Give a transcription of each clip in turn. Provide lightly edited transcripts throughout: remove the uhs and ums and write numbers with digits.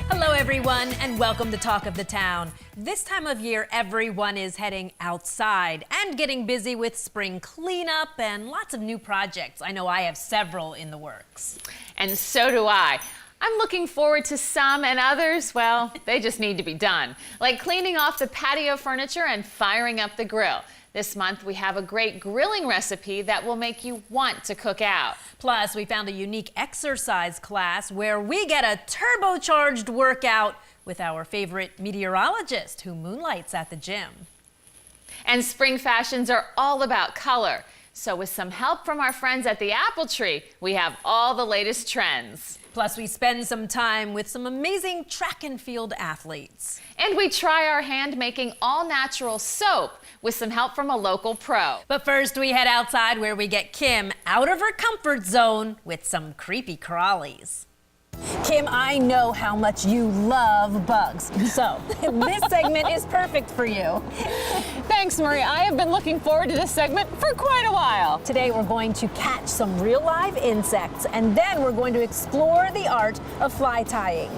Hello everyone, and welcome to Talk of the Town. This time of year, everyone is heading outside and getting busy with spring cleanup and lots of new projects. I know I have several in the works. And so do I. I'm looking forward to some, and others, well, they just need to be done. Like cleaning off the patio furniture and firing up the grill. This month, we have a great grilling recipe that will make you want to cook out. Plus, we found a unique exercise class where we get a turbocharged workout with our favorite meteorologist who moonlights at the gym. And spring fashions are all about color. So with some help from our friends at the Apple Tree, we have all the latest trends. Plus, we spend some time with some amazing track and field athletes. And we try our hand-making all-natural soap with some help from a local pro. But first, we head outside where we get Kim out of her comfort zone with some creepy crawlies. Kim, I know how much you love bugs, so this segment is perfect for you. Thanks, Marie. I have been looking forward to this segment for quite a while. Today, we're going to catch some real live insects, and then we're going to explore the art of fly tying.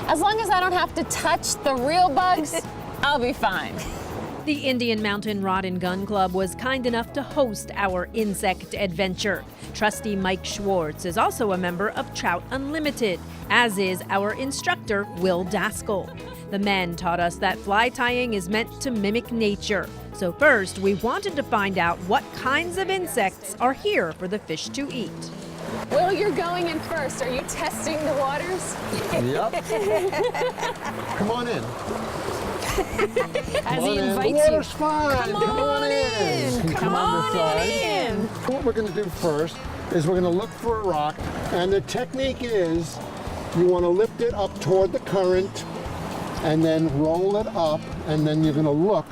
As long as I don't have to touch the real bugs, I'll be fine. The Indian Mountain Rod and Gun Club was kind enough to host our insect adventure. Trustee Mike Schwartz is also a member of Trout Unlimited, as is our instructor, Will Daskal. The men taught us that fly tying is meant to mimic nature. So first, we wanted to find out what kinds of insects are here for the fish to eat. Will, you're going in first. Are you testing the waters? Yep. Come on in. As he invites the you. water's fine. Come on in. Come on on in. in. What we're going to do first is we're going to look for a rock, and the technique is you want to lift it up toward the current and then roll it up, and then you're going to look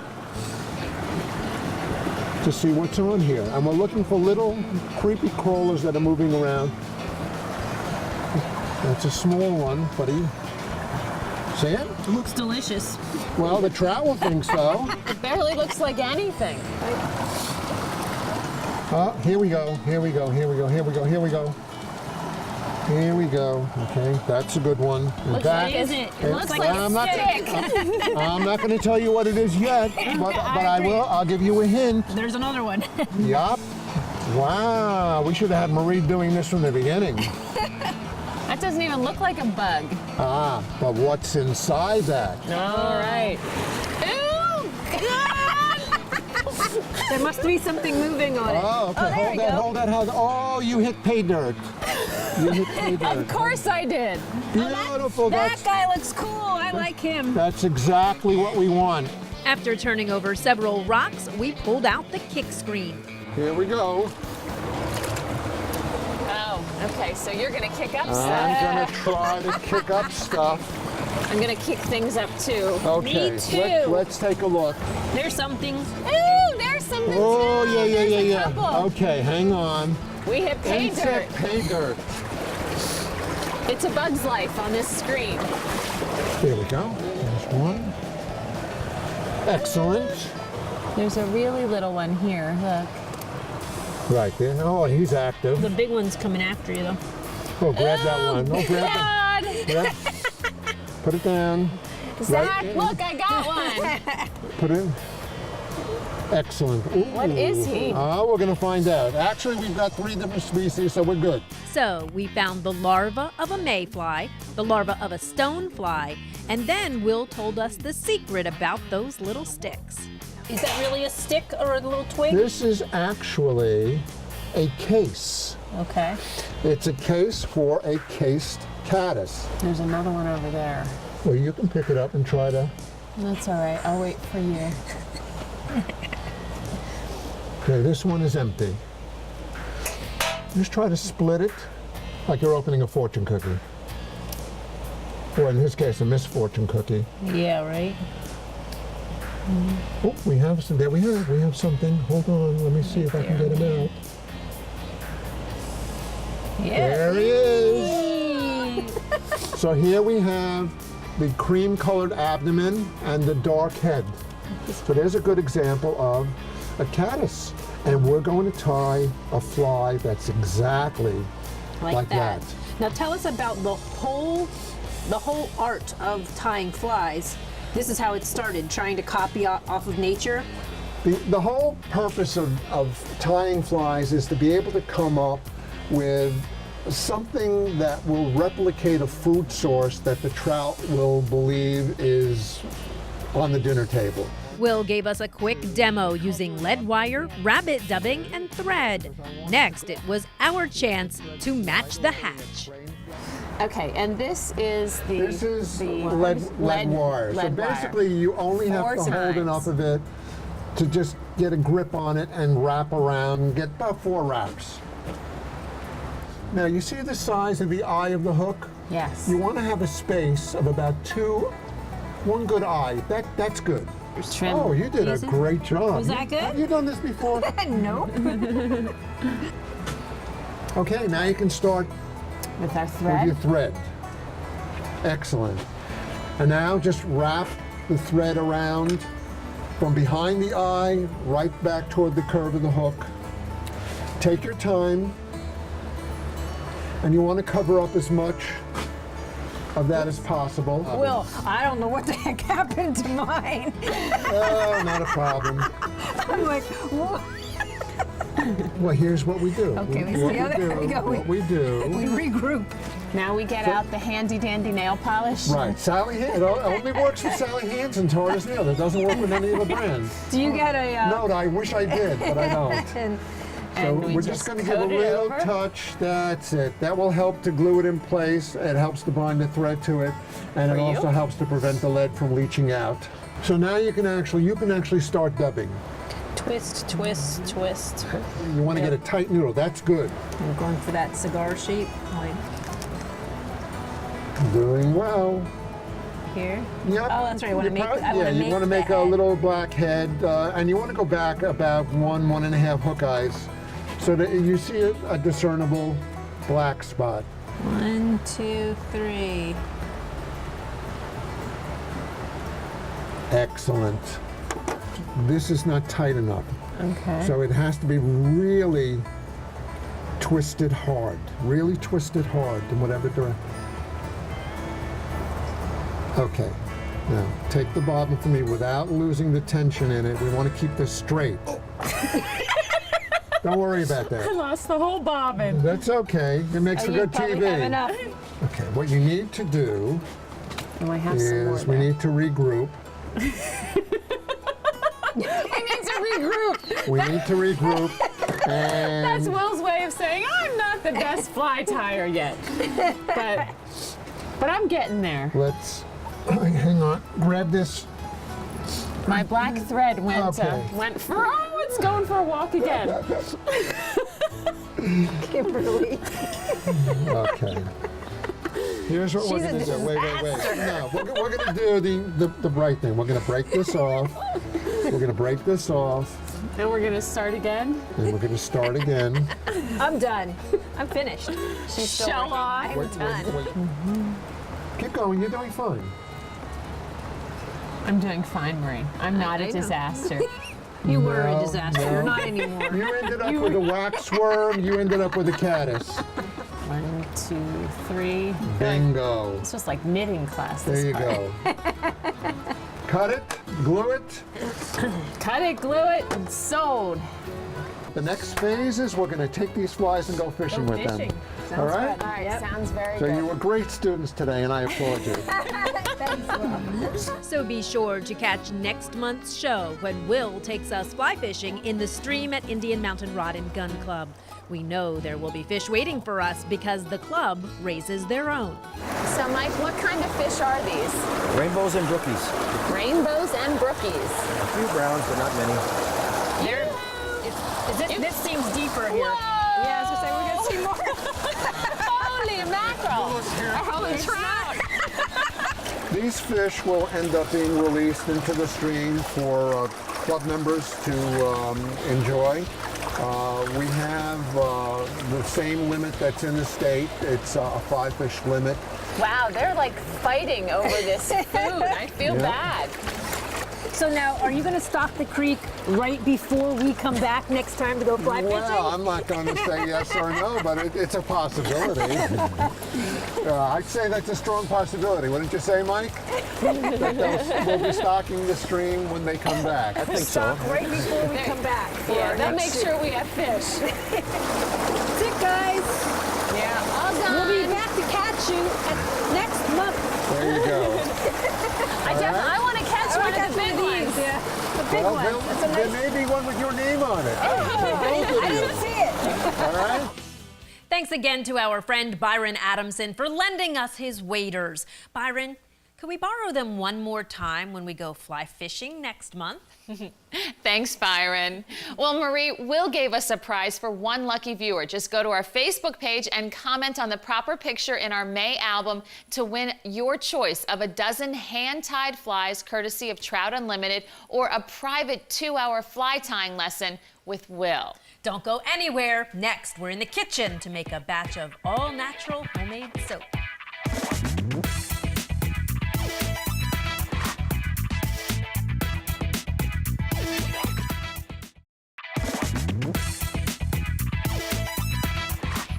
to see what's on here. And we're looking for little creepy crawlers that are moving around. That's a small one, buddy. See it? It looks delicious. Well, the trout will think so. It barely looks like anything. Here we go, here we go, here we go, here we go, here we go. Here we go. Okay, that's a good one. What is it? It looks like a stick. I'm not going to tell you what it is yet, but I will. I'll give you a hint. There's another one. Yup. Wow, we should have had Marie doing this from the beginning. That doesn't even look like a bug. But what's inside that? All right. Ew! There must be something moving on it. Oh, okay. Hold that. Oh, you hit pay dirt. You hit pay dirt. Of course I did. Beautiful. That guy looks cool. I like him. That's exactly what we want. After turning over several rocks, we pulled out the kick screen. Here we go. Oh, okay, so you're gonna kick up stuff. I'm gonna try to kick up stuff. I'm gonna kick things up too. Okay, Me too. let's take a look. There's something. Ooh, there's something Oh, too. yeah. There's a couple. Okay, hang on. We hit pay dirt. Insect pay dirt. It's a bug's life on this screen. Here we go. There's one. Excellent. There's a really little one here, look. Right there. Oh, he's active. The big one's coming after you, though. Oh, grab that one. Oh, grab that. God! Grab. Put it down. Zach, in. look, I got one. Put it in. Excellent. Ooh. What is he? We're going to find out. Actually, we've got 3 different species, so we're good. So we found the larva of a mayfly, the larva of a stonefly, and then Will told us the secret about those little sticks. Is that really a stick or a little twig? This is actually a case. Okay. It's a case for a cased caddis. There's another one over there. Well, you can pick it up and try to. That's all right. I'll wait for you. Okay, this one is empty. Just try to split it like you're opening a fortune cookie. Or in his case, a misfortune cookie. Yeah, right? Oh, we have some. There we have something. Hold on, let me see if I can get him out. Yeah. There he is. So here we have the cream-colored abdomen and the dark head. So there's a good example of a caddis. And we're going to tie a fly that's exactly like that. Now tell us about the whole art of tying flies. This is how it started, trying to copy off of nature. The whole purpose of tying flies is to be able to come up with something that will replicate a food source that the trout will believe is on the dinner table. Will gave us a quick demo using lead wire, rabbit dubbing, and thread. Next, it was our chance to match the hatch. Okay, and this is the lead wire. So basically, you only have to hold enough of it to just get a grip on it and wrap around and get about 4 wraps. Now, you see the size of the eye of the hook? Yes. You want to have a space of about 1 good eye. That's good. Trim. Oh, you did a great job. Was that good? Have you done this before? Nope. Okay, now you can start With our with thread. your thread. Excellent. And now just wrap the thread around from behind the eye right back toward the curve of the hook. Take your time, and you want to cover up as much of that as possible. Will, I don't know what the heck happened to mine. Oh, not a problem. I'm like, what? Well, here's what we do. Okay, we do. We regroup. Now we get out the handy dandy nail polish. Right, Sally Hands. It only works with Sally Hands and Tortoise Nail. It doesn't work with any of the brands. Do you get a... No, I wish I did, but I don't. So we're just going to give a little touch. That's it. That will help to glue it in place. It helps to bind the thread to it, and it also helps to prevent the lead from leaching out. So now you can actually start dubbing. Twist, twist, twist. You want to get a tight noodle. That's good. I'm going for that cigar shape, like Doing well. here. Yep. Oh, that's right. I want to make. You want to make a little black head, and you want to go back about 1.5 hook eyes, so that you see a discernible black spot. 1, 2, 3. Excellent. This is not tight enough. Okay. So it has to be really twisted hard. Really twisted hard in whatever direction. Okay. Now, take the bobbin from me without losing the tension in it. We want to keep this straight. Don't worry about that. I lost the whole bobbin. That's okay. It makes for good TV. Have enough. Okay, what you need to do Oh, I have some more is we there. need to regroup. We need to regroup. We need to regroup. And That's Will's way of saying I'm not the best fly tire yet, but I'm getting there. let's, hang on, grab this. My black thread went Okay. for it's going for a walk again. Kimberly. Okay. Here's what we're She's a going to do. Wait. No, we're going to do the right thing. We're going to break this off. We're going to break this off, And we're gonna start again. and we're going to start again. I'm done. I'm finished. She's still Shall working. I? I'm done. Keep going. You're doing fine. I'm doing fine, Marie. I'm not I a know. disaster. You were a No, disaster. no. You're not anymore. You ended up with a wax worm. You ended up with a caddis. 1, 2, 3. Bingo. It's just like knitting class. This There you part. go. Cut it, glue it. Cut it, glue it, and sold. The next phase is we're going to take these flies and go fishing with them. All right? All right, sounds very So good. you were great students today, and I applaud you. So be sure to catch next month's show when Will takes us fly fishing in the stream at Indian Mountain Rod and Gun Club. We know there will be fish waiting for us because the club raises their own. So, Mike, what kind of fish are these? Rainbows and brookies. Rainbows and brookies. A few browns, but not many. This seems deeper here. Whoa! Yeah, I was gonna say we're gonna see more. Holy mackerel! Holy trout! These fish will end up being released into the stream for club members to enjoy. We have the same limit that's in the state. It's a 5-fish limit. Wow, they're like fighting over this food. I feel bad. So now, are you going to stock the creek right before we come back next time to go fly fishing? Well, I'm not going to say yes or no, but it's a possibility. I'd say that's a strong possibility, wouldn't you say, Mike? That we'll be stocking the stream when they come back. I think so. Stock right before we come back. Yeah, they'll make sure we have fish. That's it, guys. Yeah, all done. We'll be back to catch you next month. There you go. I want to catch one of the big ones. Yeah, the big Well, ones. That's a there nice... may be one with your name on it. I didn't see it. All right? Thanks again to our friend Byron Adamson for lending us his waders. Byron, could we borrow them one more time when we go fly fishing next month? Thanks, Byron. Well, Marie, Will gave us a prize for one lucky viewer. Just go to our Facebook page and comment on the proper picture in our May album to win your choice of a dozen hand-tied flies courtesy of Trout Unlimited or a private 2-hour fly tying lesson with Will. Don't go anywhere. Next, we're in the kitchen to make a batch of all-natural homemade soap.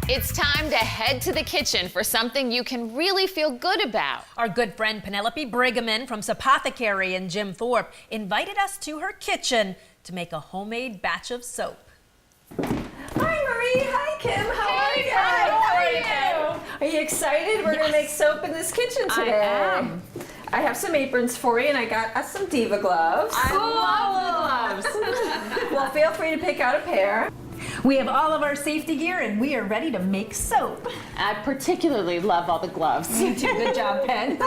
It's time to head to the kitchen for something you can really feel good about. Our good friend Penelope Brigham from Soapothecary and Jim Thorpe invited us to her kitchen to make a homemade batch of soap. Hi Marie, hi Kim, how are you? How are you? Are you excited? We're going to make soap in this kitchen today. I am. I have some aprons for you and I got us some Diva gloves. I love the gloves. Well, feel free to pick out a pair. We have all of our safety gear and we are ready to make soap. I particularly love all the gloves. You too, good job, Pen.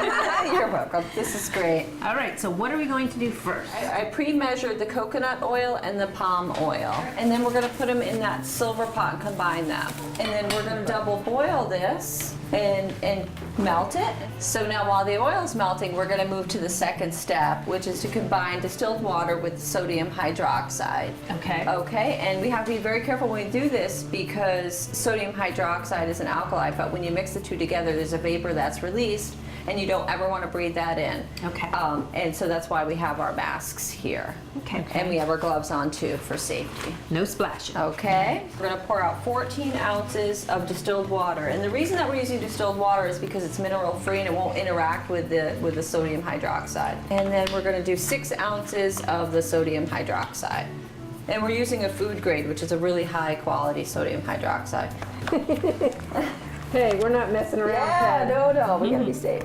You're welcome. This is great. All right, so what are we going to do first? I pre-measured the coconut oil and the palm oil. And then we're going to put them in that silver pot and combine them. And then we're going to double boil this and melt it. So now while the oil is melting, we're going to move to the second step, which is to combine distilled water with sodium hydroxide. Okay. Okay, and we have to be very careful when we do this because sodium hydroxide is an alkali, but when you mix the two together, there's a vapor that's released, and you don't ever want to breathe that in. Okay. And so that's why we have our masks here. Okay. And we have our gloves on too for safety. No splashing. Okay. We're going to pour out 14 ounces of distilled water. And the reason that we're using distilled water is because it's mineral free and it won't interact with the sodium hydroxide. And then we're going to do 6 ounces of the sodium hydroxide. And we're using a food grade, which is a really high quality sodium hydroxide. Hey, we're not messing around. Yeah, no, we gotta be safe.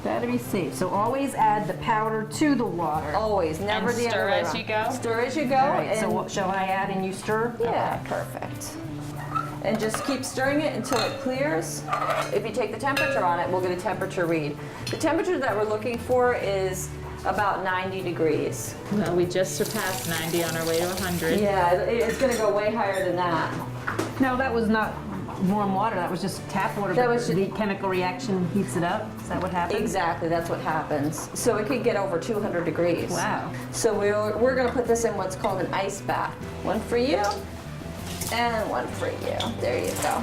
Gotta be safe. So always add the powder to the water. Always, never And the stir other way as around. you go? Stir as you go. All right, and so what, shall I add and you stir? yeah, perfect. And just keep stirring it until it clears. If you take the temperature on it, we'll get a temperature read. The temperature that we're looking for is about 90 degrees. Well, we just surpassed 90 on our way to 100. Yeah, it's gonna go way higher than that. No, that was not warm water. That was just tap water. That but was the chemical reaction heats it up. Is that what happens? Exactly, that's what happens. So it could get over 200 degrees. Wow. So we're gonna put this in what's called an ice bath. One for you, and one for you. There you go.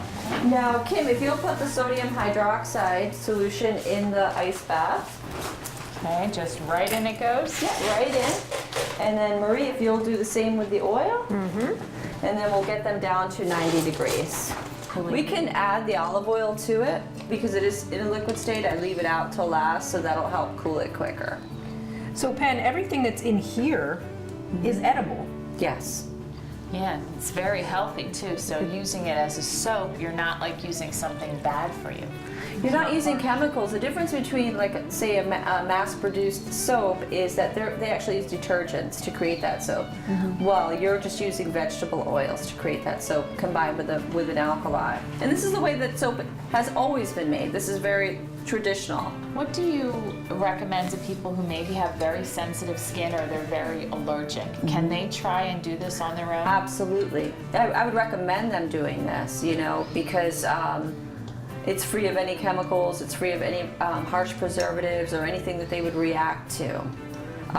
Now, Kim, if you'll put the sodium hydroxide solution in the ice bath. Okay, just right in it goes. Yeah, right in. And then Marie, if you'll do the same with the oil. Mm-hmm. And then we'll get them down to 90 degrees. We can add the olive oil to it because it is in a liquid state. I leave it out till last, so that'll help cool it quicker. So Pen, everything that's in here is edible. Yes. Yeah, it's very healthy too. So using it as a soap, you're not like using something bad for you. You're not using chemicals. The difference between, like, say, a mass-produced soap is that they actually use detergents to create that soap, while you're just using vegetable oils to create that soap combined with an alkali. And this is the way that soap has always been made. This is very traditional. What do you recommend to people who maybe have very sensitive skin or they're very allergic? Can they try and do this on their own? Absolutely. I would recommend them doing this, you know, because it's free of any chemicals, it's free of any harsh preservatives or anything that they would react to,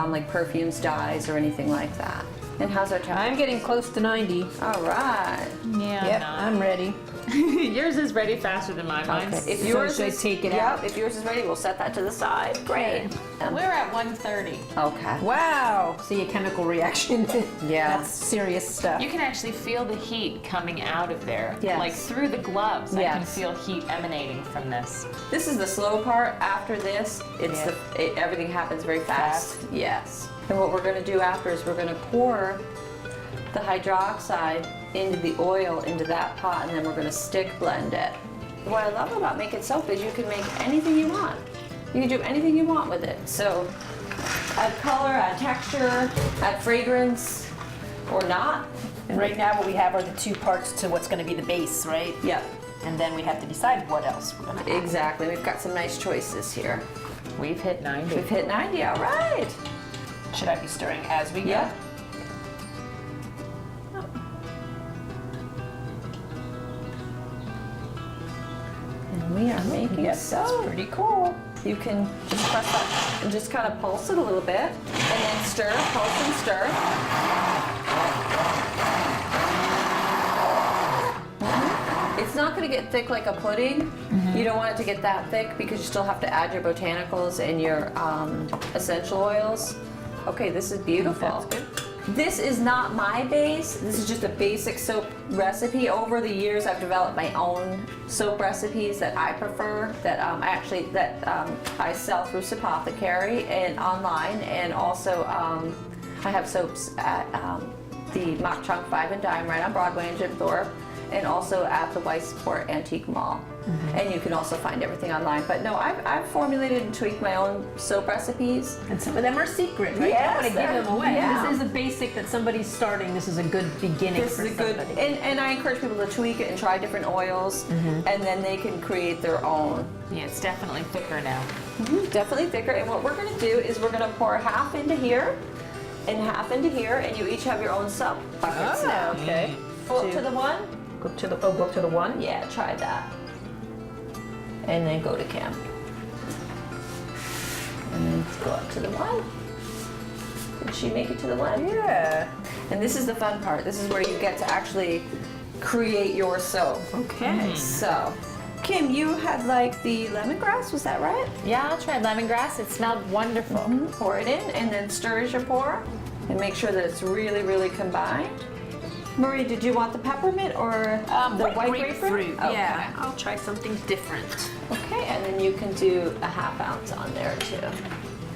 like perfumes, dyes, or anything like that. And how's our temperature? I'm getting close to 90. All right. Yeah. Yep, I'm ready. Yours is ready faster than mine. Mine's. If So yours should I is, take it yep, out? if yours is ready, we'll set that to the side. Great. We're at 130. Okay. Wow. See a chemical reaction. Yeah. That's serious stuff. You can actually feel the heat coming out of there. Yes. Like through the gloves, I can Yes. feel heat emanating from this. This is the slow part. After this, it's everything happens very fast. Yes. And what we're going to do after is we're going to pour the hydroxide into the oil into that pot, and then we're going to stick blend it. What I love about making soap is you can make anything you want. You can do anything you want with it. So add color, add texture, add fragrance, or not. And right now what we have are the two parts to what's going to be the base, right? Yep. And then we have to decide what else we're going to add. Exactly. We've got some nice choices here. We've hit 90. We've hit 90. All right. Should I be stirring as we go? Yeah. And we are making Yep, soap. that's pretty cool. You can just press that and just kind of pulse it a little bit, and then stir, pulse and stir. It's not going to get thick like a pudding. You don't want it to get that thick because you still have to add your botanicals and your essential oils. Okay, this is beautiful. That's good. This is not my base. This is just a basic soap recipe. Over the years, I've developed my own soap recipes that I prefer. That I sell through Soapothecary and online, and also I have soaps at the Mock Chunk 5 and Dime right on Broadway in Jim Thorpe, and also at the Weisport Antique Mall. And you can also find everything online. But no, I've formulated and tweaked my own soap recipes. And some of them are secret, right? Yes, You don't want to give them away. yeah. This is a basic that somebody's starting. This is a good beginning This for is a good, somebody. and I encourage people to tweak it and try different oils, and then they can create their own. Yeah, it's definitely thicker now. Definitely thicker. And what we're going to do is we're going to pour half into here and half into here, and you each have your own soap buckets now. Okay. Go up to the one. Go to the go up to the one. Yeah, try that. And then go to Kim. And then go up to the one. Did she make it to the one? Yeah. And this is the fun part. This is where you get to actually create your soap. Okay. So, Kim, you had like the lemongrass, was that right? Yeah, I tried lemongrass. It smelled wonderful. Pour it in and then stir as you pour and make sure that it's really, really combined. Marie, did you want the peppermint or the white grapefruit? Yeah. I'll try something different. Okay, and then you can do a ½ ounce on there too.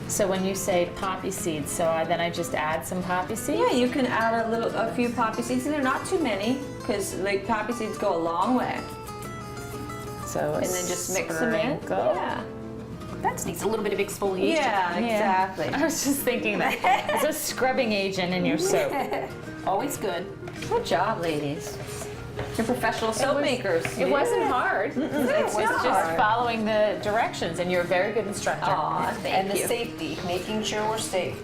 So when you say poppy seeds, then I just add some poppy seeds? Yeah, you can add a few poppy seeds. They're not too many because like poppy seeds go a long way. So And then just mix them in. sprinkle. Yeah. That needs a little bit of exfoliation. Yeah, exactly. I was just thinking that. It's a scrubbing agent in your soap. Always good. Good job, ladies. You're professional soap makers. It wasn't hard. It was not just hard. following the directions, and you're a very good instructor. Aw, thank And the you. safety, making sure we're safe.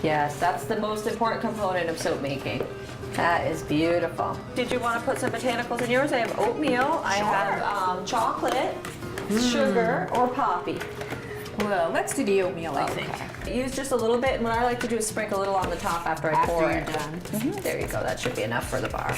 Yes, that's the most important component of soap making. That is beautiful. Did you want to put some botanicals in yours? I have oatmeal, I have chocolate, sugar, or poppy. Well, let's do the oatmeal, I think. Use just a little bit, and what I like to do is sprinkle a little on the top after I pour After it. you're done. There you go, that should be enough for the bar.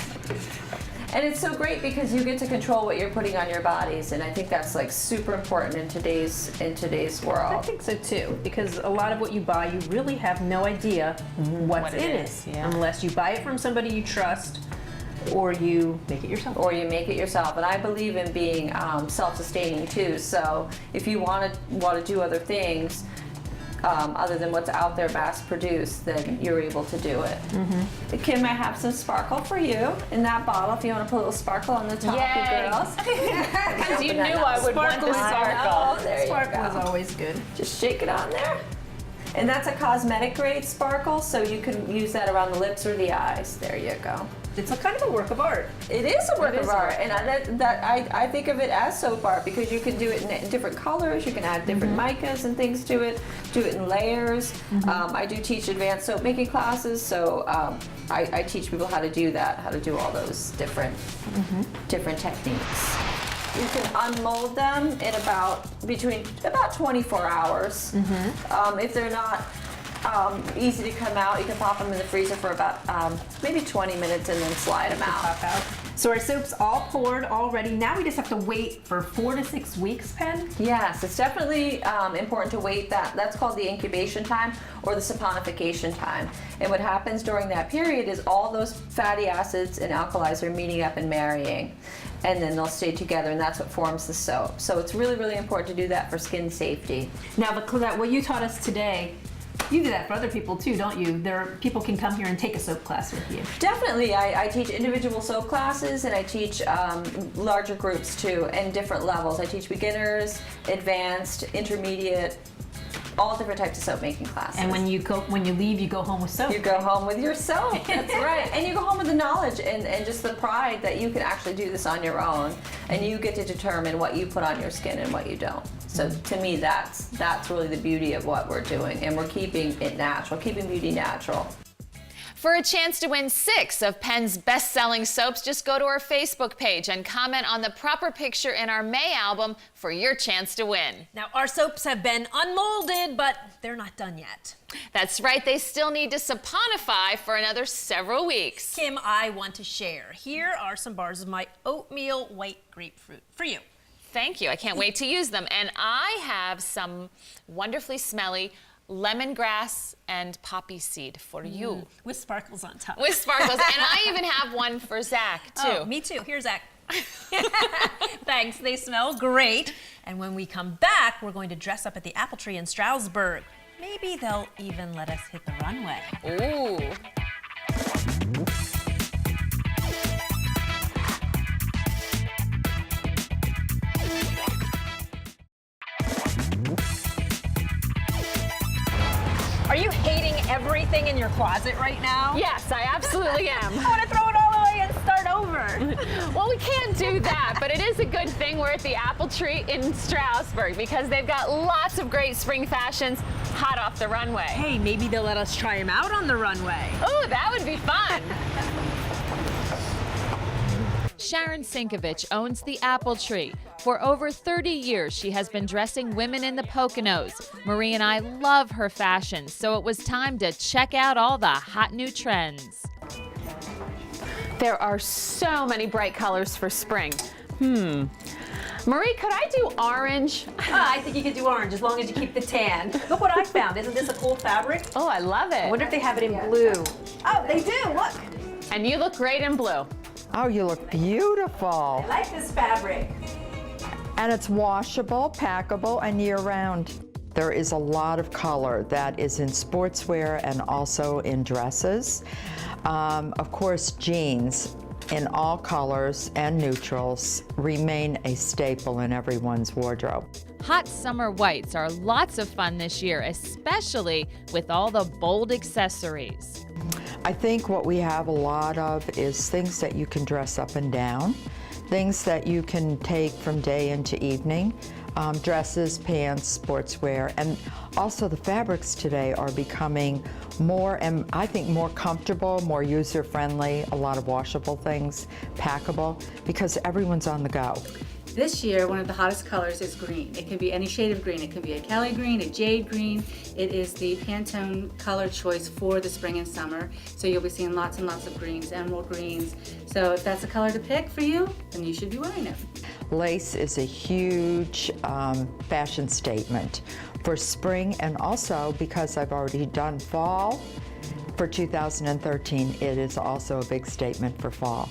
And it's so great because you get to control what you're putting on your bodies, and I think that's like super important in today's I world. think so too, because a lot of what you buy, you really have no idea what's What it in is, it, yeah. unless you buy it from somebody you trust, or you make it yourself. Or you make it yourself, and I believe in being self-sustaining too. So if you want to do other things other than what's out there mass-produced, then you're able to do it. Kim, I have some sparkle for you in that bottle. If you want to put a little sparkle on the top, Yay. you girls. Because you Open that knew up. I would want the Sparkle is sparkle. Oh, there you Sparkle is go. always good. Just shake it on there. And that's a cosmetic grade sparkle, so you can use that around the lips or the eyes. There you go. It's a kind of a work of art. It is a work It of is a art, work. and I think of it as soap art because you can do it in different colors. You can add different micas and things to it. Do it in layers. I do teach advanced soap making classes, so I teach people how to do that, how to do all those different techniques. You can unmold them in between about 24 hours. If they're not easy to come out. You can pop them in the freezer for about maybe 20 minutes and then slide them out. So our soap's all poured already. Now we just have to wait for 4 to 6 weeks, Pen? Yes, it's definitely important to wait. That's called the incubation time or the saponification time. And what happens during that period is all those fatty acids and alkalis are meeting up and marrying. And then they'll stay together, and that's what forms the soap. So it's really, really important to do that for skin safety. Now, what you taught us today, you do that for other people too, don't you? People can come here and take a soap class with you. Definitely. I teach individual soap classes, and I teach larger groups too, and different levels. I teach beginners, advanced, intermediate, all different types of soap making classes. And when you leave, you go home with soap. You go home with your soap. That's right. And you go home with the knowledge and just the pride that you can actually do this on your own, and you get to determine what you put on your skin and what you don't. So to me, that's really the beauty of what we're doing, and we're keeping it natural, keeping beauty natural. For a chance to win 6 of Penn's best-selling soaps, just go to our Facebook page and comment on the proper picture in our May album for your chance to win. Now, our soaps have been unmolded, but they're not done yet. That's right, they still need to saponify for another several weeks. Kim, I want to share. Here are some bars of my oatmeal white grapefruit for you. Thank you, I can't wait to use them. And I have some wonderfully smelly lemongrass and poppy seed for you. With sparkles on top. With sparkles. And I even have one for Zach, too. Oh, me too. Here's Zach. Thanks. They smell great. And when we come back, we're going to dress up at the Apple Tree in Stroudsburg. Maybe they'll even let us hit the runway. Ooh. Are you hating everything in your closet right now? Yes, I absolutely am. I want to throw it all away and start over. Well, we can't do that, but it is a good thing we're at the Apple Tree in Stroudsburg because they've got lots of great spring fashions hot off the runway. Hey, maybe they'll let us try them out on the runway. Oh, that would be fun. Sharon Sinkovich owns the Apple Tree. For over 30 years, she has been dressing women in the Poconos. Marie and I love her fashion, so it was time to check out all the hot new trends. There are so many bright colors for spring. Marie, could I do orange? I think you could do orange as long as you keep the tan. Look what I found. Isn't this a cool fabric? Oh, I love it. I wonder if they have it in blue. Oh, they do. Look. And you look great in blue. Oh, you look beautiful. I like this fabric. And it's washable, packable, and year-round. There is a lot of color that is in sportswear and also in dresses. Of course, jeans in all colors and neutrals remain a staple in everyone's wardrobe. Hot summer whites are lots of fun this year, especially with all the bold accessories. I think what we have a lot of is things that you can dress up and down, things that you can take from day into evening, dresses, pants, sportswear, and also the fabrics today are becoming more, and I think more comfortable, more user-friendly, a lot of washable things, packable, because everyone's on the go. This year, one of the hottest colors is green. It can be any shade of green. It can be a Kelly green, a jade green. It is the Pantone color choice for the spring and summer. So you'll be seeing lots and lots of greens, emerald greens. So if that's a color to pick for you, then you should be wearing it. Lace is a huge fashion statement for spring, and also because I've already done fall for 2013, it is also a big statement for fall.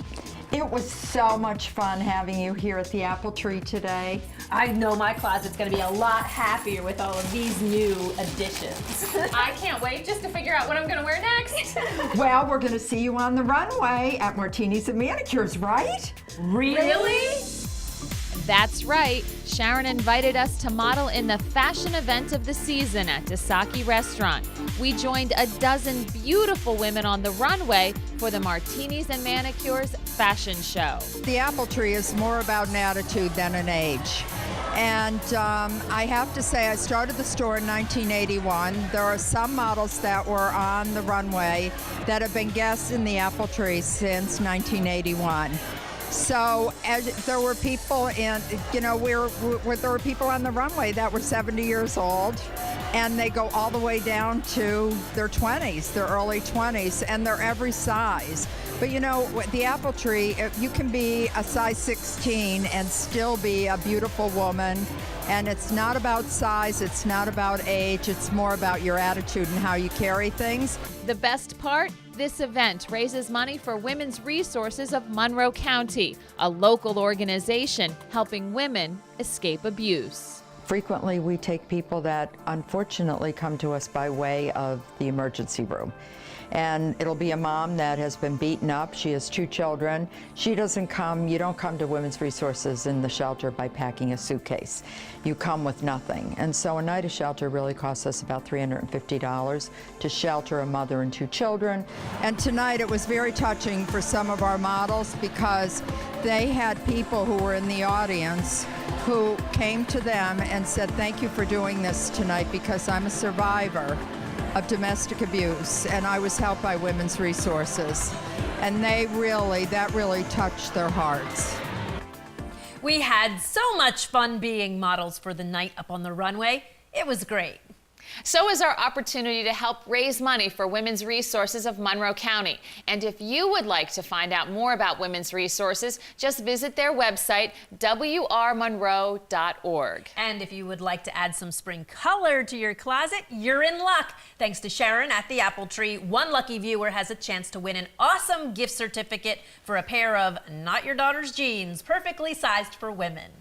It was so much fun having you here at the Apple Tree today. I know my closet's going to be a lot happier with all of these new additions. I can't wait just to figure out what I'm going to wear next. Well, we're going to see you on the runway at Martinis and Manicures, right? Really? That's right. Sharon invited us to model in the fashion event of the season at Dasaki Restaurant. We joined a dozen beautiful women on the runway for the Martinis and Manicures fashion show. The Apple Tree is more about an attitude than an age. And I have to say, I started the store in 1981. There are some models that were on the runway that have been guests in the Apple Tree since 1981. So there were people in, there were people on the runway that were 70 years old, and they go all the way down to their 20s, their early 20s, and they're every size. But you know, the apple tree, you can be a size 16 and still be a beautiful woman. And it's not about size, it's not about age, it's more about your attitude and how you carry things. The best part? This event raises money for Women's Resources of Monroe County, a local organization helping women escape abuse. Frequently, we take people that unfortunately come to us by way of the emergency room. And it'll be a mom that has been beaten up. She has 2 children. She doesn't come, you don't come to Women's Resources in the shelter by packing a suitcase. You come with nothing. And so a night of shelter really costs us about $350 to shelter a mother and 2 children. And tonight it was very touching for some of our models because they had people who were in the audience who came to them and said, "Thank you for doing this tonight because I'm a survivor of domestic abuse, and I was helped by Women's Resources." And that really touched their hearts. We had so much fun being models for the night up on the runway. It was great. So is our opportunity to help raise money for Women's Resources of Monroe County. And if you would like to find out more about Women's Resources, just visit their website, wrmonroe.org. And if you would like to add some spring color to your closet, you're in luck. Thanks to Sharon at the Apple Tree, one lucky viewer has a chance to win an awesome gift certificate for a pair of Not Your Daughter's jeans, perfectly sized for women.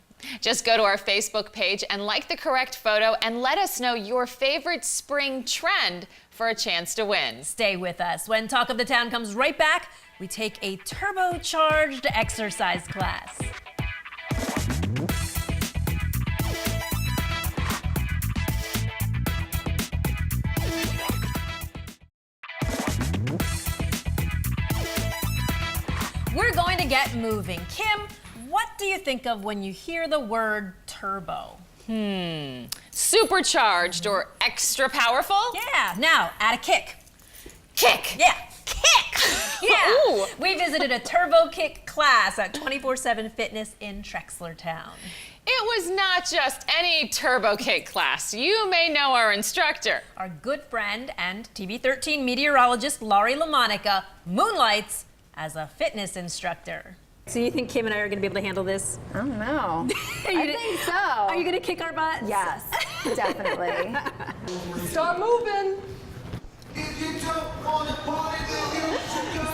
Just go to our Facebook page and like the correct photo and let us know your favorite spring trend for a chance to win. Stay with us. When Talk of the Town comes right back, we take a turbocharged exercise class. We're going to get moving. Kim, what do you think of when you hear the word turbo? Supercharged or extra powerful? Yeah, now add a kick. Kick! Yeah, kick! Yeah. Ooh. We visited a turbo kick class at 24/7 Fitness in Trexlertown. It was not just any turbo kick class. You may know our instructor. Our good friend and TV13 meteorologist Laurie LaMonica moonlights as a fitness instructor. So you think Kim and I are going to be able to handle this? I don't know. I think so. Are you going to kick our butts? Yes, definitely. Start moving. It's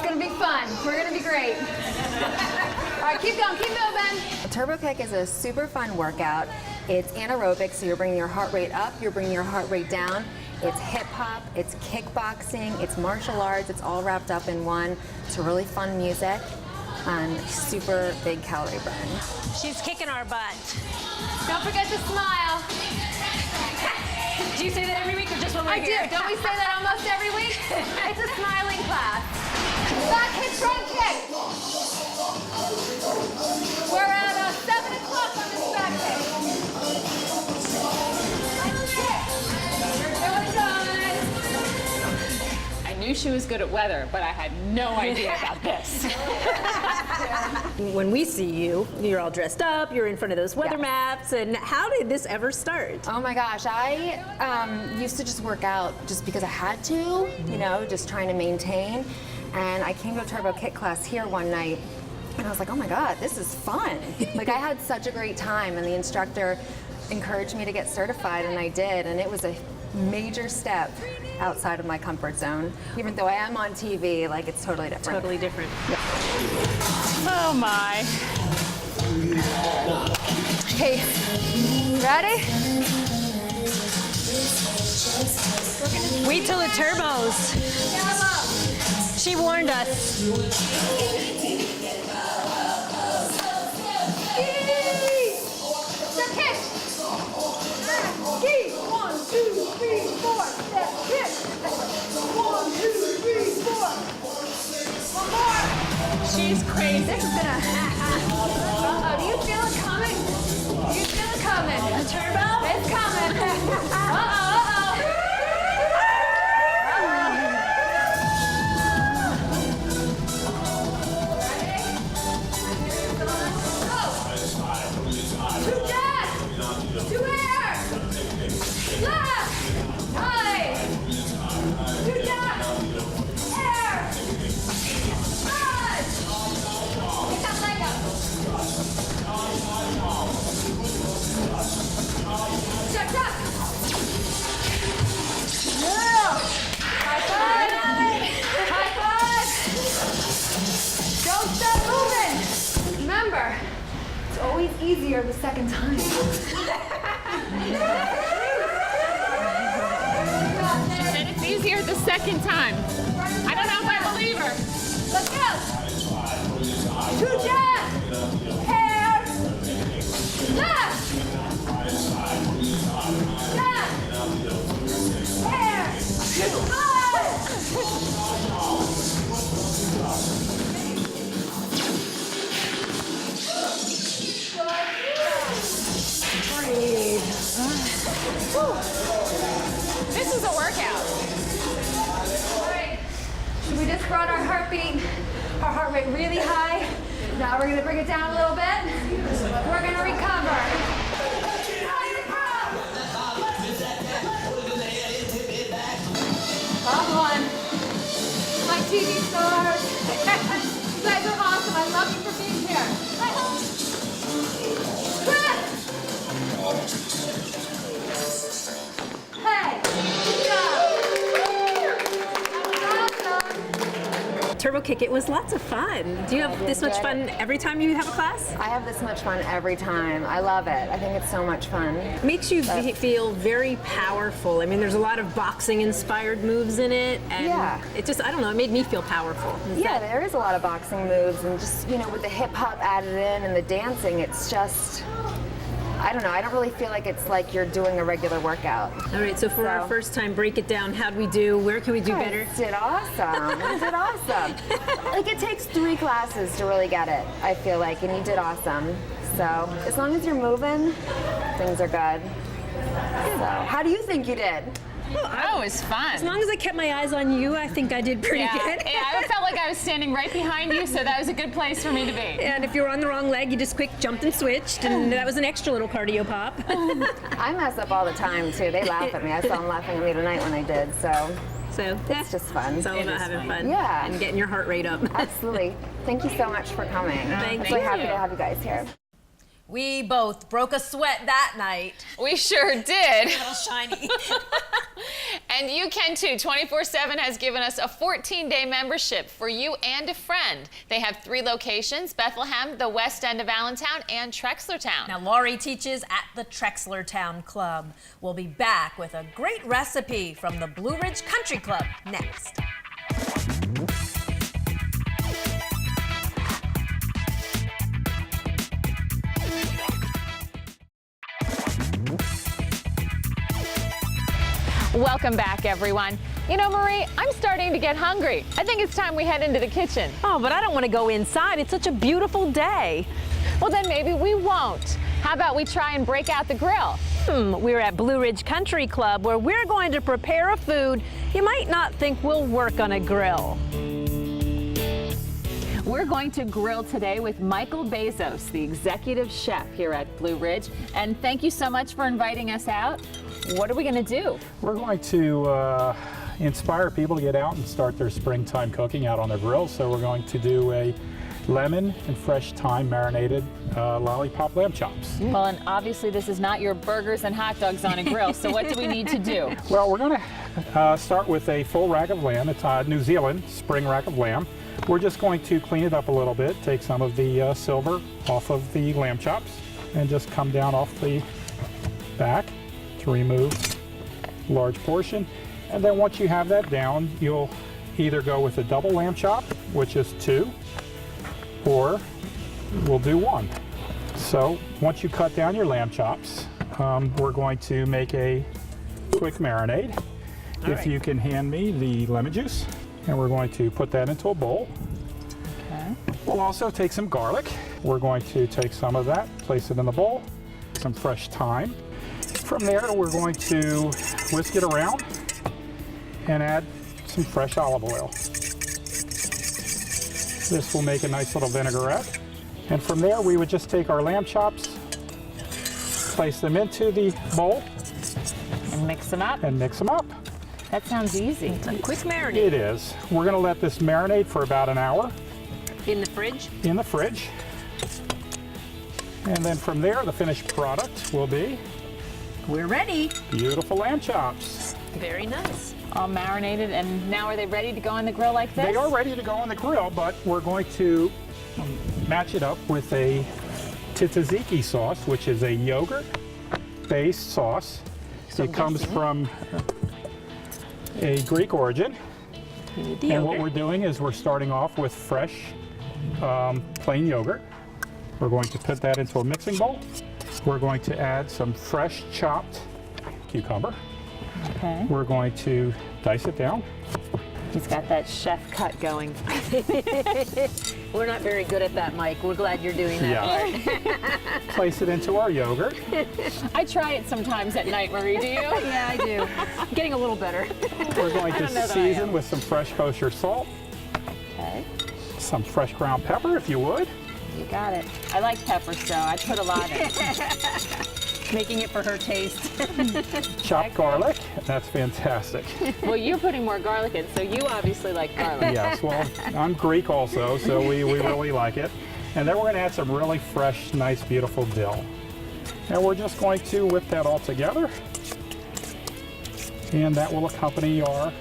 gonna be fun. We're gonna be great. All right, keep going, keep moving. A turbo kick is a super fun workout. It's anaerobic, so you're bringing your heart rate up, you're bringing your heart rate down. It's hip hop, it's kickboxing, it's martial arts, it's all wrapped up in one. It's really fun music and super big calorie burn. She's kicking our butt. Don't forget to smile. Do you say that every week or just when we're I here? do. Don't we say that almost every week? It's a smiling class. Back kick, front kick. We're at 7 o'clock on this back kick. I knew she was good at weather, but I had no idea about this. When we see you, you're all dressed up, you're in front of those weather maps, and how did this ever start? Oh my gosh, I used to just work out just because I had to, you know, just trying to maintain. And I came to a turbo kick class here one night, and I was like, oh my God, this is fun. Like, I had such a great time, and the instructor encouraged me to get certified, and I did, and it was a major step outside of my comfort zone. Even though I am on TV, like, it's totally different. Totally different. Yeah. Oh my. Okay, ready? Wait till it turbos. She warned us. Step kick. Ski. 1, 2, 3, 4. Step kick. 1, 2, 3, 4. One more. She's crazy. This is gonna. Do you feel it coming? Do you feel it coming? The turbo? It's coming. To air. Left. easier the second time. She said it's easier the second time. I don't know if I believe her. Let's go. 2 jabs. Hair. Left. Left. Hair. 2. This is a workout. All right. Should we just brought our heart rate really high? Now we're gonna bring it down a little bit. We're gonna recover. Come on. My TV stars. You guys are awesome. I love you for being here. Hey, good job. That was awesome. Turbo Kick, it was lots of fun. Do you have this much fun every time you have a class? I have this much fun every time. I love it. I think it's so much fun. Makes you feel very powerful. I mean, there's a lot of boxing-inspired moves in it, and Yeah. it just, I don't know, it made me feel powerful. Yeah, there is a lot of boxing moves, and just, you know, with the hip hop added in and the dancing, it's just, I don't know, I don't really feel like it's like you're doing a regular workout. All right, so for our first time, break it down. How'd we do? Where can we do better? You did awesome. You did awesome. Like, it takes 3 classes to really get it, I feel like, and you did awesome. So, as long as you're moving, things are good. So, how do you think you did? That was fun. As long as I kept my eyes on you, I think I did pretty good. Yeah, I felt like I was standing right behind you, so that was a good place for me to be. And if you were on the wrong leg, you just quick jumped and switched, and that was an extra little cardio pop. I mess up all the time, too. They laugh at me. I saw them laughing at me tonight when I did, so it's just fun. It's all about having fun. Yeah. And getting your heart rate up. Absolutely. Thank you so much for coming. Thank I'm so you. happy to have you guys here. We both broke a sweat that night. We sure did. A little shiny. And you can too. 24/7 has given us a 14-day membership for you and a friend. They have 3 locations: Bethlehem, the West End of Allentown, and Trexlertown. Now, Laurie teaches at the Trexlertown Club. We'll be back with a great recipe from the Blue Ridge Country Club next. Welcome back, everyone. You know, Marie, I'm starting to get hungry. I think it's time we head into the kitchen. Oh, but I don't want to go inside. It's such a beautiful day. Well, then maybe we won't. How about we try and break out the grill? We're at Blue Ridge Country Club, where we're going to prepare a food you might not think will work on a grill. We're going to grill today with Michael Bezos, the executive chef here at Blue Ridge. And thank you so much for inviting us out. What are we going to do? We're going to inspire people to get out and start their springtime cooking out on their grill. So we're going to do a lemon and fresh thyme marinated lollipop lamb chops. Well, and obviously this is not your burgers and hot dogs on a grill, so what do we need to do? Well, we're going to start with a full rack of lamb. It's a New Zealand spring rack of lamb. We're just going to clean it up a little bit, take some of the silver off of the lamb chops, and just come down off the back to remove a large portion. And then once you have that down, you'll either go with a double lamb chop, which is 2, or we'll do 1. So once you cut down your lamb chops, we're going to make a quick marinade. If you can hand me the lemon juice, and we're going to put that into a bowl. Okay. We'll also take some garlic. We're going to take some of that, place it in the bowl, some fresh thyme. From there, we're going to whisk it around and add some fresh olive oil. This will make a nice little vinaigrette. And from there, we would just take our lamb chops, place them into the bowl, And mix them up. and mix them up. That sounds easy. It's a quick marinade. It is. We're going to let this marinate for about an hour In the fridge? in the fridge. And then from there, the finished product will be We're ready. beautiful lamb chops. Very nice. All marinated, and now are they ready to go on the grill like this? They are ready to go on the grill, but we're going to match it up with a tzatziki sauce, which is a yogurt-based sauce. It comes from a Greek origin. And what we're doing is we're starting off with fresh, plain yogurt. We're going to put that into a mixing bowl. We're going to add some fresh chopped cucumber. Okay. We're going to dice it down. He's got that chef cut going. We're not very good at that, Mike. We're glad you're doing that part. Place it into our yogurt. I try it sometimes at night, Marie, do you? Yeah, I do. I'm getting a little better. We're going to season with some fresh kosher salt. Okay. Some fresh ground pepper, if you would. You got it. I like pepper, so I put a lot in. Making it for her taste. Chopped garlic. That's fantastic. Well, you're putting more garlic in, so you obviously like garlic. Yes, well, I'm Greek also, so we really like it. And then we're going to add some really fresh, nice, beautiful dill. And we're just going to whip that all together. And that will accompany our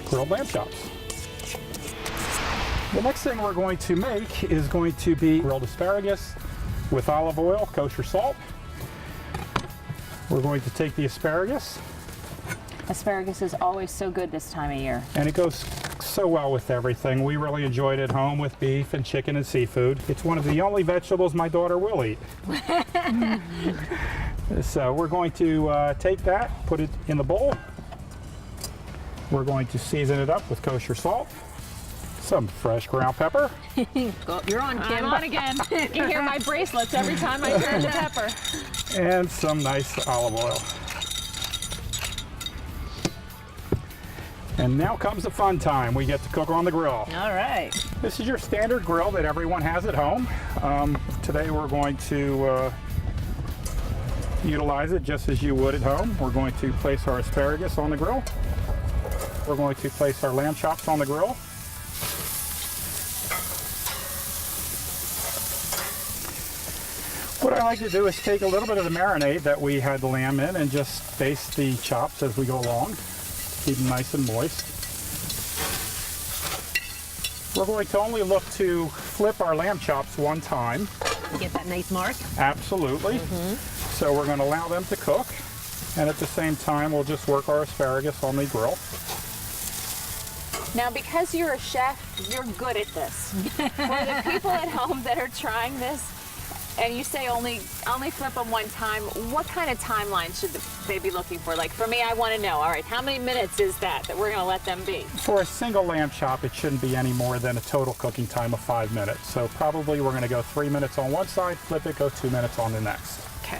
grilled lamb chops. The next thing we're going to make is going to be grilled asparagus with olive oil, kosher salt. We're going to take the asparagus. Asparagus is always so good this time of year. And it goes so well with everything. We really enjoy it at home with beef and chicken and seafood. It's one of the only vegetables my daughter will eat. So we're going to take that, put it in the bowl. We're going to season it up with kosher salt, some fresh ground pepper. You're on, Kim. I'm on again. You can hear my bracelets every time I turn the pepper. And some nice olive oil. And now comes the fun time. We get to cook on the grill. All right. This is your standard grill that everyone has at home. Today we're going to utilize it just as you would at home. We're going to place our asparagus on the grill. We're going to place our lamb chops on the grill. What I like to do is take a little bit of the marinade that we had the lamb in and just baste the chops as we go along. Keep them nice and moist. We're going to only look to flip our lamb chops one time. Get that nice mark? Absolutely. So we're going to allow them to cook. And at the same time, we'll just work our asparagus on the grill. Now, because you're a chef, you're good at this. For the people at home that are trying this, and you say only flip them one time, what kind of timeline should they be looking for? Like for me, I want to know, all right, how many minutes is that we're going to let them be? For a single lamb chop, it shouldn't be any more than a total cooking time of 5 minutes. So probably we're going to go 3 minutes on one side, flip it, go 2 minutes on the next. Okay.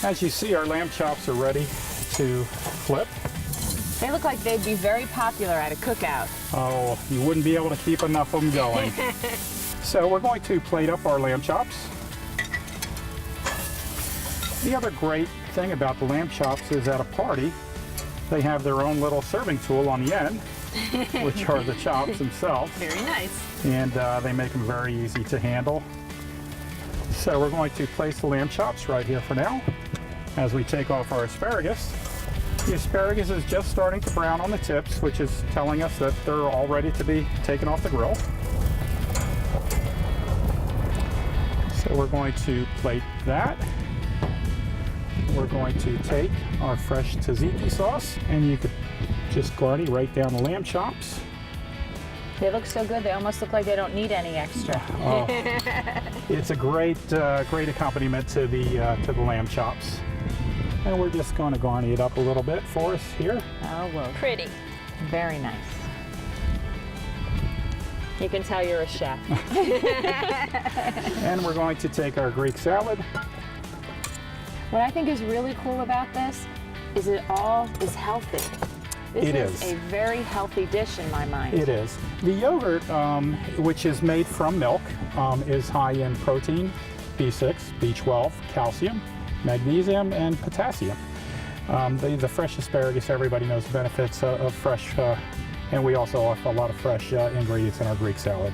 As you see, our lamb chops are ready to flip. They look like they'd be very popular at a cookout. Oh, you wouldn't be able to keep enough of them going. So we're going to plate up our lamb chops. The other great thing about the lamb chops is at a party, they have their own little serving tool on the end, which are the chops themselves. Very nice. And they make them very easy to handle. So we're going to place the lamb chops right here for now. As we take off our asparagus, the asparagus is just starting to brown on the tips, which is telling us that they're all ready to be taken off the grill. So we're going to plate that. We're going to take our fresh tzatziki sauce, and you could just garnish right down the lamb chops. They look so good, they almost look like they don't need any extra. Oh, it's a great accompaniment to the lamb chops. And we're just going to garnish it up a little bit for us here. Oh, well. Pretty. Very nice. You can tell you're a chef. And we're going to take our Greek salad. What I think is really cool about this is it all is healthy. It This is a very healthy dish in my mind. It is. The yogurt, which is made from milk, is high in protein, B6, B12, calcium, magnesium, and potassium. The fresh asparagus, everybody knows the benefits of fresh, and we also offer a lot of fresh ingredients in our Greek salad.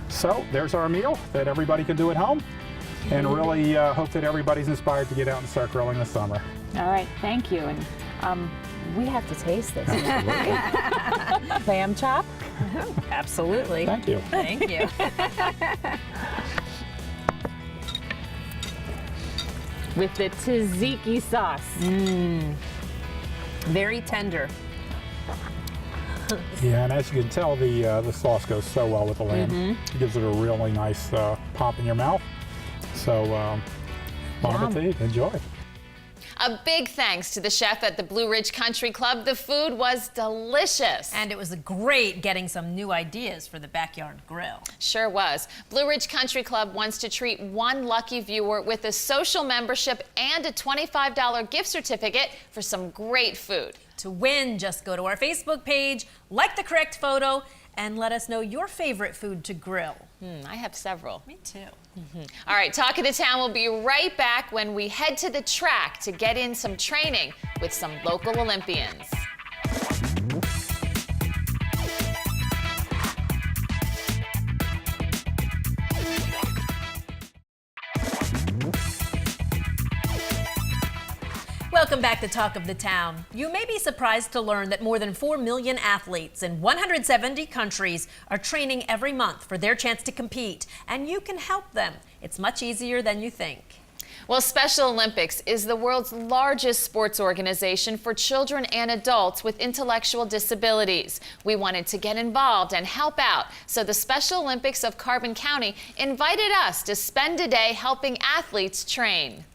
So there's our meal that everybody can do at home, and really hope that everybody's inspired to get out and start grilling this summer. All right, thank you. And we have to taste this. Lamb chop? Absolutely. Thank you. Thank you. with the tzatziki sauce. Very tender. Yeah, and as you can tell, the sauce goes so well with the lamb. It gives it a really nice pop in your mouth. So, bon appetit, enjoy. A big thanks to the chef at the Blue Ridge Country Club. The food was delicious. And it was great getting some new ideas for the backyard grill. Sure was. Blue Ridge Country Club wants to treat one lucky viewer with a social membership and a $25 gift certificate for some great food. To win, just go to our Facebook page, like the correct photo, and let us know your favorite food to grill. I have several. Me too. All right, Talk of the Town will be right back when we head to the track to get in some training with some local Olympians. Welcome back to Talk of the Town. You may be surprised to learn that more than 4 million athletes in 170 countries are training every month for their chance to compete, and you can help them. It's much easier than you think. Well, Special Olympics is the world's largest sports organization for children and adults with intellectual disabilities. We wanted to get involved and help out, so the Special Olympics of Carbon County invited us to spend a day helping athletes train.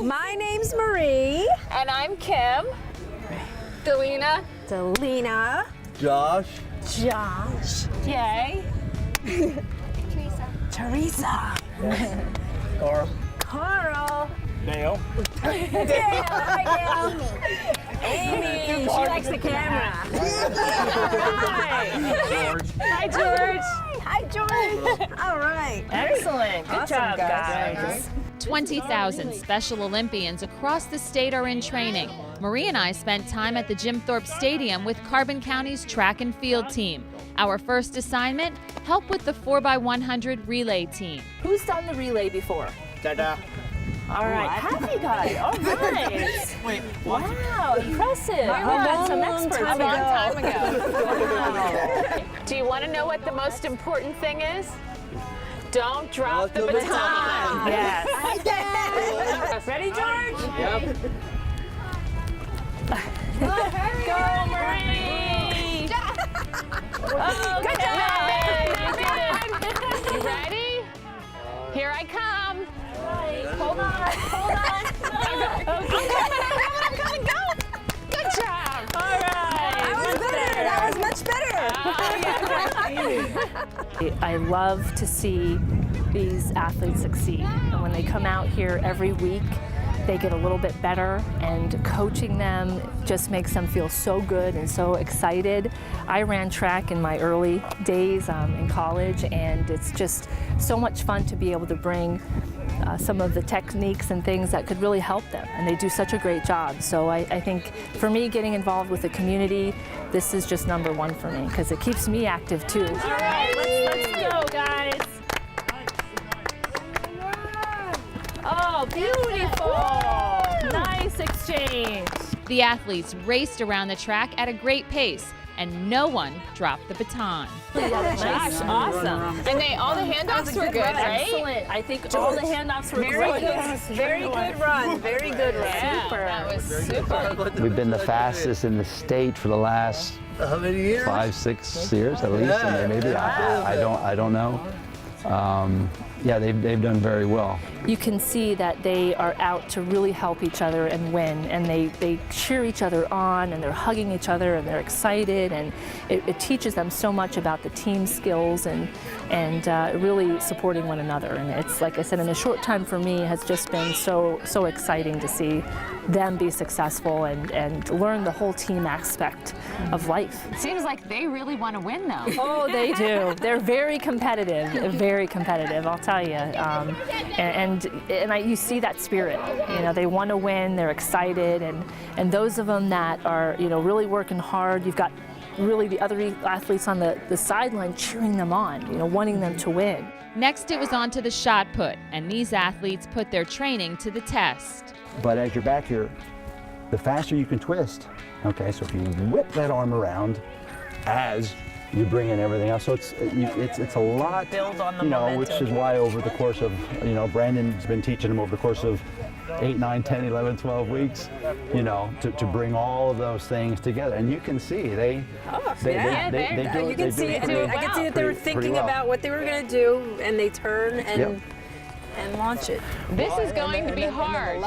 My name's Marie. And I'm Kim. Delina. Delina. Josh. Josh. Jay. Teresa. Carl. Carl. Dale. Dale. Hi, Dale. Amy. She likes the camera. George. Hi, George. Hi, George. All right. Excellent. Good job, guys. 20,000 Special Olympians across the state are in training. Marie and I spent time at the Jim Thorpe Stadium with Carbon County's track and field team. Our first assignment, help with the 4x100 relay team. Who's done the relay before? Dada. All right. Have you guys? All right. Wait, Wow, impressive. We had some experts. A long time ago. Wow. Do you want to know what the most important thing is? Don't drop the baton. Yes. Ready, George? Yep. Go, Marie. Good job. You did it. You ready? Here I come. Hold on. I'm coming. Go. Good job. All right. That was much better. I love to see these athletes succeed. And when they come out here every week, they get a little bit better, and coaching them just makes them feel so good and so excited. I ran track in my early days in college, and it's just so much fun to be able to bring some of the techniques and things that could really help them, and they do such a great job. So I think for me, getting involved with the community, this is just number one for me because it keeps me active too. All right, let's go, guys. Oh, beautiful! Nice exchange. The athletes raced around the track at a great pace, and no one dropped the baton. Gosh, awesome. And all the handoffs were good, right? Excellent. I think all the handoffs were great. Very good run. Very good run. Yeah, that was super. We've been the fastest in the state for the last How many years? 5-6 years at least, and maybe I don't know. Yeah, they've done very well. You can see that they are out to really help each other and win, and they cheer each other on, and they're hugging each other, and they're excited, and it teaches them so much about the team skills and really supporting one another. And it's, like I said, in a short time for me, has just been so exciting to see them be successful and learn the whole team aspect of life. It seems like they really want to win, though. Oh, they do. They're very competitive, I'll tell you. You see that spirit. You know, they want to win, they're excited, and those of them that are, really working hard, you've got really the other athletes on the sideline cheering them on, wanting them to win. Next, it was on to the shot put, and these athletes put their training to the test. But as you're back here, the faster you can twist. Okay, so if you whip that arm around as you bring in everything else, so it's a lot, Build on the momentum. which is why over the course of, Brandon's been teaching them over the course of 8, 9, 10, 11, 12 weeks, you know, to bring all of those things together. And you can see they do it. You can see, I can see that they were thinking about what they were going to do, and they turn and launch it. This is going to be hard.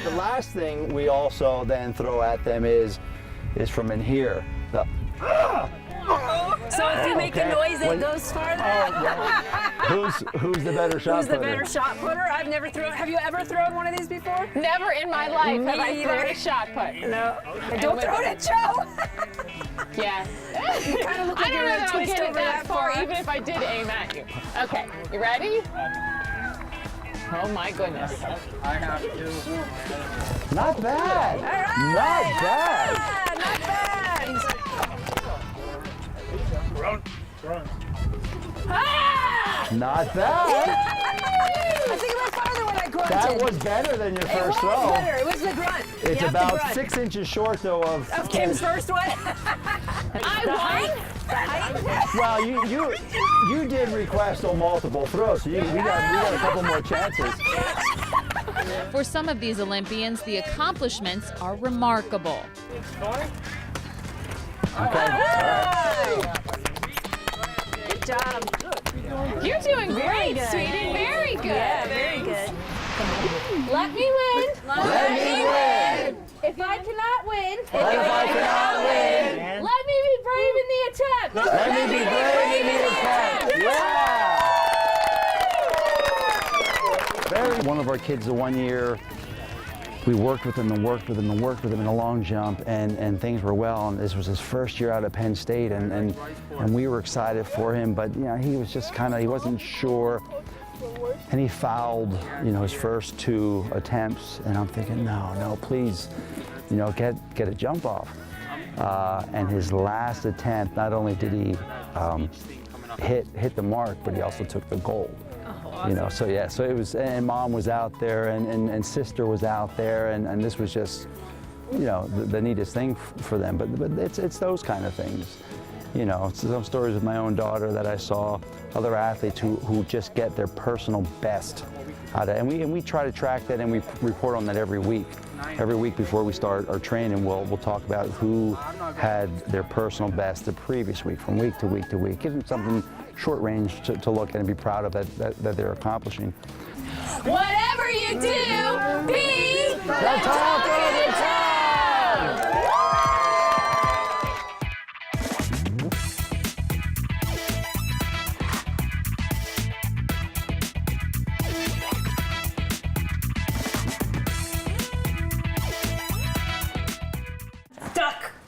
The last thing we also then throw at them is from in here. So if you make a noise, it goes farther. Who's the better shot putter? Who's the better shot putter? I've never thrown. Have you ever thrown one of these before? Never in my life have I thrown a shot put. No. Don't throw it, Joe. Yeah. You kind of look like I don't know that I'll get it that far, even if I did aim at you. Okay, you ready? Oh my goodness. I have to. Not bad. All right. Not bad. Not bad. Not bad. I think it went farther when I grunted. That was better than your first throw. It was better. It was the grunt. It's about 6 inches short, though, of Kim's first one. I won. Well, you did request on multiple throws, so we got a couple more chances. For some of these Olympians, the accomplishments are remarkable. Okay. Good job. You're doing great, sweetie. Very good. Yeah, very good. Let me win. Let me win. If I cannot win, Let let me be brave in the attempt. me be brave in the attempt. Yeah. One of our kids, the 1 year, we worked with him in a long jump, and things were well. And this was his first year out of Penn State, and we were excited for him. But you know, he was just he wasn't sure, and he fouled, you know, his first 2 attempts. And I'm thinking, no, please, you know, get a jump off. And his last attempt, not only did he hit the mark, but he also took the gold. You know, so yeah, so it was, and mom was out there, and sister was out there, and this was just, you know, the neatest thing for them. But it's those kind of things, you know. Some stories of my own daughter that I saw, other athletes who just get their personal best out of it. And we try to track that, and we report on that every week. Every week before we start our training, we'll talk about who had their personal best the previous week, from week to week to week. Give them something short range to look at and be proud of that they're accomplishing. Whatever you do, be the talk of the town!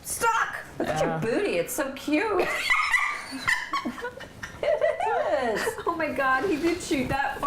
Stuck! Look at your booty, it's so cute. It is. Oh my God, he did shoot that